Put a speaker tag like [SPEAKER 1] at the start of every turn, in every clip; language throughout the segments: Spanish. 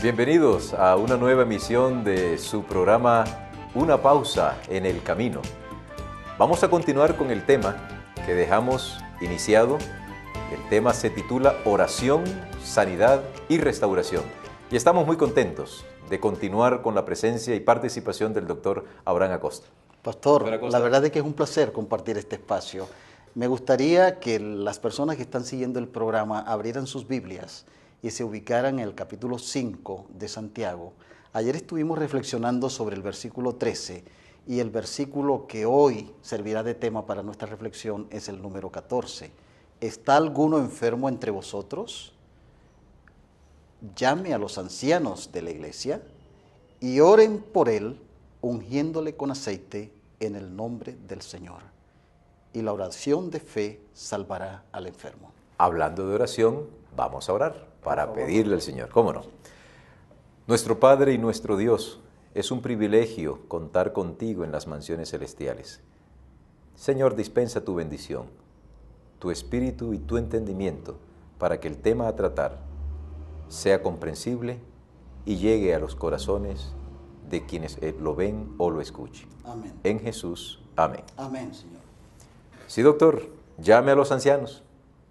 [SPEAKER 1] Bienvenidos a una nueva emisión de su programa Una pausa en el camino. Vamos a continuar con el tema que dejamos iniciado. El tema se titula Oración, Sanidad y Restauración. Y estamos muy contentos de continuar con la presencia y participación del doctor Abraham Acosta.
[SPEAKER 2] Pastor, la verdad es que es un placer compartir este espacio. Me gustaría que las personas que están siguiendo el programa abrieran sus Biblias y se ubicaran en el capítulo 5 de Santiago. Ayer estuvimos reflexionando sobre el versículo 13 y el versículo que hoy servirá de tema para nuestra reflexión es el número 14. ¿Está alguno enfermo entre vosotros? Llame a los ancianos de la iglesia y oren por él, ungiéndole con aceite en el nombre del Señor. Y la oración de fe salvará al enfermo.
[SPEAKER 1] Hablando de oración, vamos a orar para pedirle al Señor. ¿Cómo no? Nuestro Padre y nuestro Dios, es un privilegio contar contigo en las mansiones celestiales. Señor, dispensa tu bendición, tu espíritu y tu entendimiento para que el tema a tratar sea comprensible y llegue a los corazones de quienes lo ven o lo escuchen.
[SPEAKER 2] Amén.
[SPEAKER 1] En Jesús, amén.
[SPEAKER 2] Amén, Señor.
[SPEAKER 1] Sí, doctor, llame a los ancianos,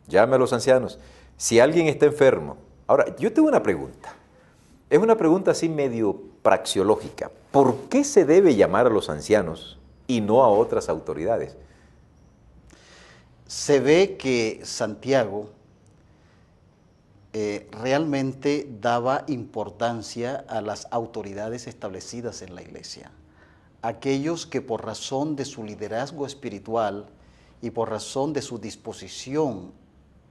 [SPEAKER 1] llame a los ancianos. Si alguien está enfermo. Ahora, yo tengo una pregunta. Es una pregunta así medio praxeológica. ¿Por qué se debe llamar a los ancianos y no a otras autoridades?
[SPEAKER 2] Se ve que Santiago realmente daba importancia a las autoridades establecidas en la iglesia. Aquellos que por razón de su liderazgo espiritual y por razón de su disposición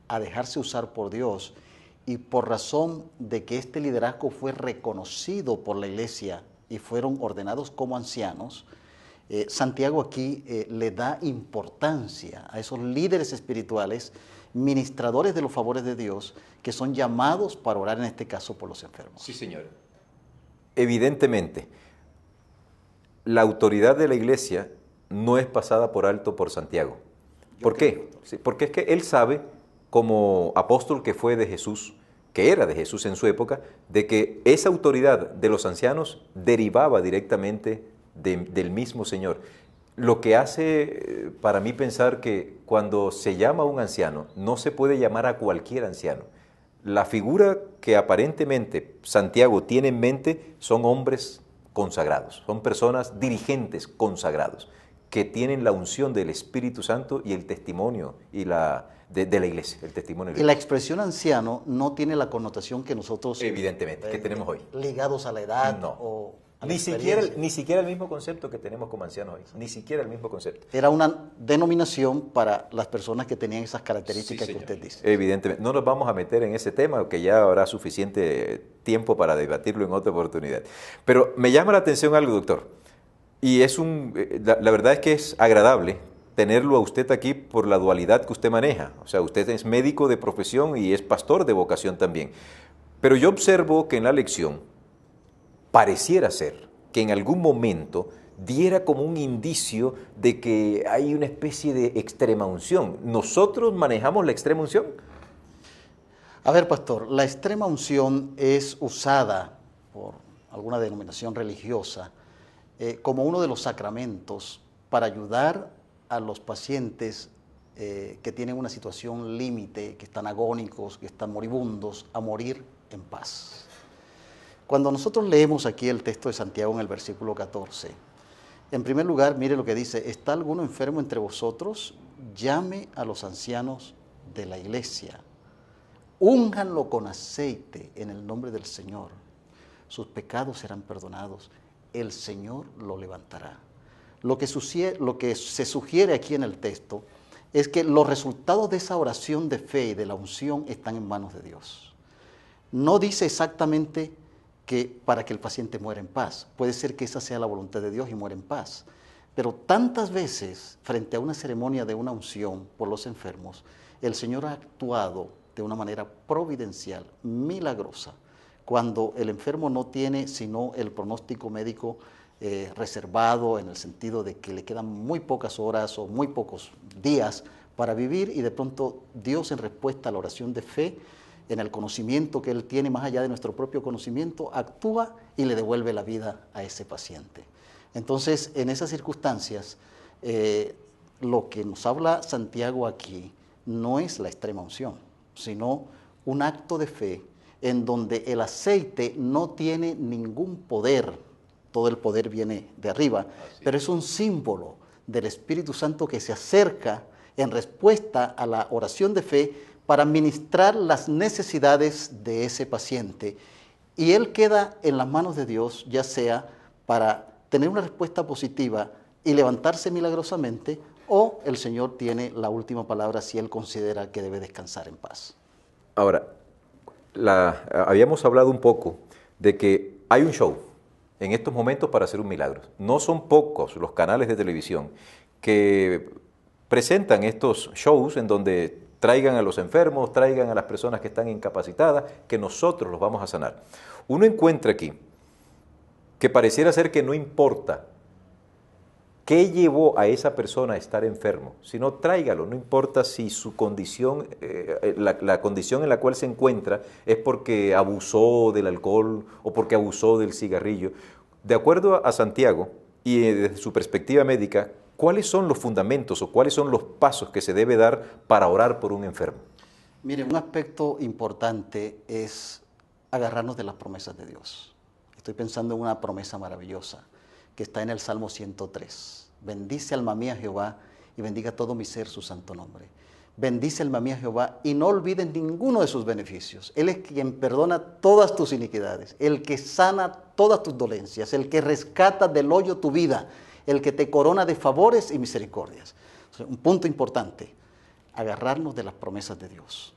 [SPEAKER 2] a dejarse usar por Dios y por razón de que este liderazgo fue reconocido por la iglesia y fueron ordenados como ancianos, Santiago aquí le da importancia a esos líderes espirituales, ministradores de los favores de Dios, que son llamados para orar en este caso por los enfermos.
[SPEAKER 1] Sí, señor. Evidentemente, la autoridad de la iglesia no es pasada por alto por Santiago. ¿Por qué? Sí, porque es que él sabe, como apóstol que fue de Jesús, que era de Jesús en su época, de que esa autoridad de los ancianos derivaba directamente del mismo Señor. Lo que hace para mí pensar que cuando se llama a un anciano, no se puede llamar a cualquier anciano. La figura que aparentemente Santiago tiene en mente son hombres consagrados, son personas dirigentes consagrados, que tienen la unción del Espíritu Santo y el testimonio y de la iglesia, el testimonio de
[SPEAKER 2] Y la expresión anciano no tiene la connotación que nosotros
[SPEAKER 1] evidentemente que tenemos hoy.
[SPEAKER 2] Ligados a la edad
[SPEAKER 1] No.
[SPEAKER 2] o a la
[SPEAKER 1] Ni
[SPEAKER 2] experiencia.
[SPEAKER 1] siquiera el mismo concepto que tenemos como ancianos hoy, ni siquiera el mismo concepto.
[SPEAKER 2] Era una denominación para las personas que tenían esas características
[SPEAKER 1] Sí,
[SPEAKER 2] que
[SPEAKER 1] señor.
[SPEAKER 2] usted dice.
[SPEAKER 1] Evidentemente, no nos vamos a meter en ese tema, que ya habrá suficiente tiempo para debatirlo en otra oportunidad. Pero me llama la atención algo, doctor, y la verdad es que es agradable tenerlo a usted aquí por la dualidad que usted maneja. O sea, usted es médico de profesión y es pastor de vocación también. Pero yo observo que en la lección pareciera ser que en algún momento diera como un indicio de que hay una especie de extrema unción. ¿Nosotros manejamos la extrema unción?
[SPEAKER 2] A ver, pastor, la extrema unción es usada por alguna denominación religiosa como uno de los sacramentos para ayudar a los pacientes que tienen una situación límite, que están agónicos, que están moribundos, a morir en paz. Cuando nosotros leemos aquí el texto de Santiago en el versículo 14, en primer lugar, mire lo que dice: ¿está alguno enfermo entre vosotros? Llame a los ancianos de la iglesia, únganlo con aceite en el nombre del Señor, sus pecados serán perdonados, el Señor lo levantará. Lo que se sugiere aquí en el texto es que los resultados de esa oración de fe y de la unción están en manos de Dios. No dice exactamente que para que el paciente muera en paz. Puede ser que esa sea la voluntad de Dios y muera en paz. Pero tantas veces, frente a una ceremonia de una unción por los enfermos, el Señor ha actuado de una manera providencial, milagrosa, cuando el enfermo no tiene sino el pronóstico médico reservado, en el sentido de que le quedan muy pocas horas o muy pocos días para vivir, y de pronto Dios, en respuesta a la oración de fe, en el conocimiento que Él tiene más allá de nuestro propio conocimiento, actúa y le devuelve la vida a ese paciente. Entonces, en esas circunstancias, lo que nos habla Santiago aquí no es la extrema unción, sino un acto de fe en donde el aceite no tiene ningún poder, todo el poder viene de arriba, pero es un símbolo del Espíritu Santo que se acerca en respuesta a la oración de fe para ministrar las necesidades de ese paciente. Y él queda en las manos de Dios, ya sea para tener una respuesta positiva y levantarse milagrosamente, o el Señor tiene la última palabra si Él considera que debe descansar en paz.
[SPEAKER 1] Ahora, habíamos hablado un poco de que hay un show en estos momentos para hacer un milagro. No son pocos los canales de televisión que presentan estos shows en donde traigan a los enfermos, traigan a las personas que están incapacitadas, que nosotros los vamos a sanar. Uno encuentra aquí que pareciera ser que no importa qué llevó a esa persona a estar enfermo, sino tráigalo, no importa si su condición, la condición en la cual se encuentra es porque abusó del alcohol o porque abusó del cigarrillo. De acuerdo a Santiago y desde su perspectiva médica, ¿cuáles son los fundamentos o cuáles son los pasos que se debe dar para orar por un enfermo?
[SPEAKER 2] Mire, un aspecto importante es agarrarnos de las promesas de Dios. Estoy pensando en una promesa maravillosa que está en el Salmo 103. Bendice alma mía Jehová y bendiga todo mi ser su santo nombre. Bendice alma mía Jehová y no olvides ninguno de sus beneficios. Él es quien perdona todas tus iniquidades, el que sana todas tus dolencias, el que rescata del hoyo tu vida, el que te corona de favores y misericordias. Un punto importante, agarrarnos de las promesas de Dios.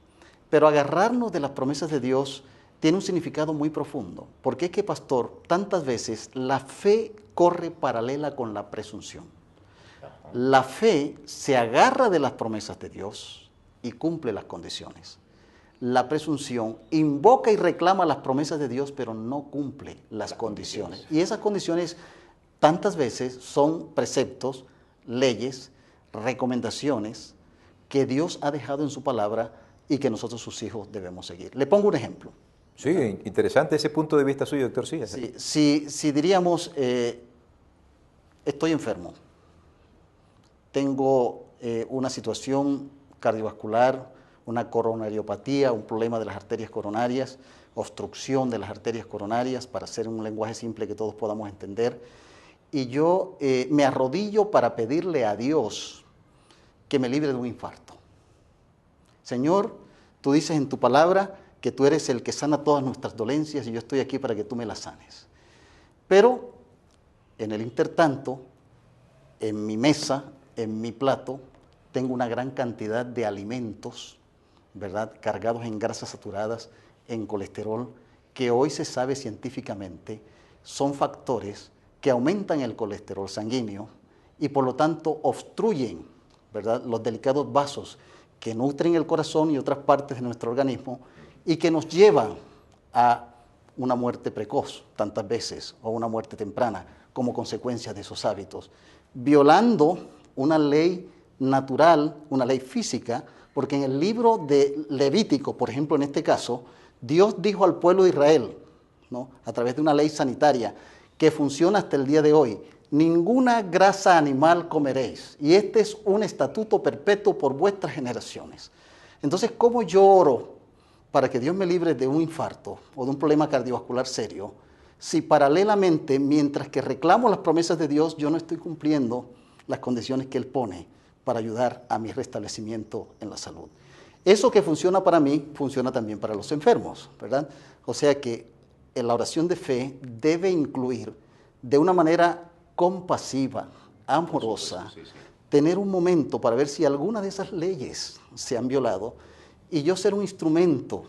[SPEAKER 2] Pero agarrarnos de las promesas de Dios tiene un significado muy profundo, porque es que, pastor, tantas veces la fe corre paralela con la presunción. La fe se agarra de las promesas de Dios y cumple las condiciones. La presunción invoca y reclama las promesas de Dios, pero no cumple las condiciones. Y esas condiciones tantas veces son preceptos, leyes, recomendaciones que Dios ha dejado en su palabra y que nosotros, sus hijos, debemos seguir. Le pongo un ejemplo.
[SPEAKER 1] Sí, interesante ese punto de vista suyo, doctor.
[SPEAKER 2] Sí, si diríamos, estoy enfermo, tengo una situación cardiovascular, una coronariopatía, un problema de las arterias coronarias, obstrucción de las arterias coronarias, para hacer un lenguaje simple que todos podamos entender, y yo me arrodillo para pedirle a Dios que me libre de un infarto. Señor, tú dices en tu palabra que tú eres el que sana todas nuestras dolencias y yo estoy aquí para que tú me las sanes. Pero en el intertanto, en mi mesa, en mi plato, tengo una gran cantidad de alimentos, ¿verdad?, cargados en grasas saturadas, en colesterol, que hoy se sabe científicamente son factores que aumentan el colesterol sanguíneo y por lo tanto obstruyen, ¿verdad?, los delicados vasos que nutren el corazón y otras partes de nuestro organismo y que nos llevan a una muerte precoz tantas veces o una muerte temprana como consecuencia de esos hábitos, violando una ley natural, una ley física, porque en el libro de Levítico, por ejemplo, en este caso, Dios dijo al pueblo de Israel, ¿no?, a través de una ley sanitaria que funciona hasta el día de hoy: ninguna grasa animal comeréis, y este es un estatuto perpetuo por vuestras generaciones. Entonces, ¿cómo yo oro para que Dios me libre de un infarto o de un problema cardiovascular serio, si paralelamente, mientras que reclamo las promesas de Dios, yo no estoy cumpliendo las condiciones que Él pone para ayudar a mi restablecimiento en la salud? Eso que funciona para mí, funciona también para los enfermos, ¿verdad? O sea que en la oración de fe debe incluir de una manera compasiva, amorosa, tener un momento para ver si alguna de esas leyes se han violado y yo ser un instrumento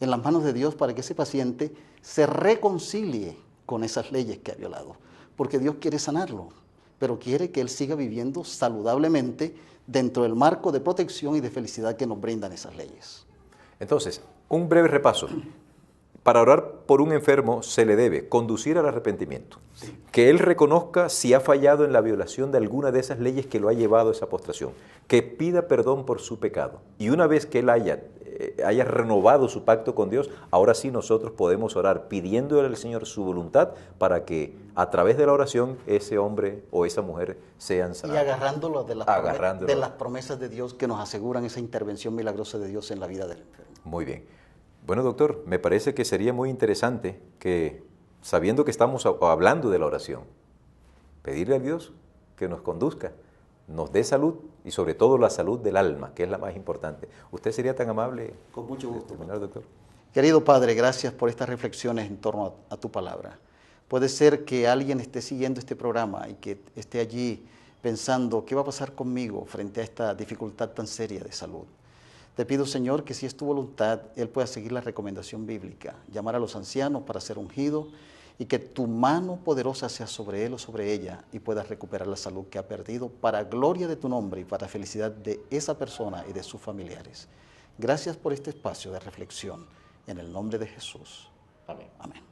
[SPEAKER 2] en las manos de Dios para que ese paciente se reconcilie con esas leyes que ha violado. Porque Dios quiere sanarlo, pero quiere que él siga viviendo saludablemente dentro del marco de protección y de felicidad que nos brindan esas leyes.
[SPEAKER 1] Entonces, un breve repaso. Para orar por un enfermo se le debe conducir al arrepentimiento, que él reconozca si ha fallado en la violación de alguna de esas leyes que lo ha llevado a esa postración, que pida perdón por su pecado y una vez que él haya haya renovado su pacto con Dios, ahora sí nosotros podemos orar pidiéndole al Señor su voluntad para que a través de la oración ese hombre o esa mujer sean
[SPEAKER 2] Y
[SPEAKER 1] sanados.
[SPEAKER 2] agarrándolo de
[SPEAKER 1] Agarrándolo.
[SPEAKER 2] las promesas de Dios que nos aseguran esa intervención milagrosa de Dios en la vida del enfermo.
[SPEAKER 1] Muy bien. Bueno, doctor, me parece que sería muy interesante que, sabiendo que estamos hablando de la oración, pedirle a Dios que nos conduzca, nos dé salud y sobre todo la salud del alma, que es la más importante. ¿Usted sería tan amable?
[SPEAKER 2] Con mucho gusto,
[SPEAKER 1] terminar, doctor.
[SPEAKER 2] Querido Padre, gracias por estas reflexiones en torno a tu palabra. Puede ser que alguien esté siguiendo este programa y que esté allí pensando, ¿qué va a pasar conmigo frente a esta dificultad tan seria de salud? Te pido, Señor, que si es tu voluntad, Él pueda seguir la recomendación bíblica, llamar a los ancianos para ser ungido y que tu mano poderosa sea sobre él o sobre ella y puedas recuperar la salud que ha perdido para gloria de tu nombre y para felicidad de esa persona y de sus familiares. Gracias por este espacio de reflexión. En el nombre de Jesús.
[SPEAKER 1] Amén.
[SPEAKER 2] Amén.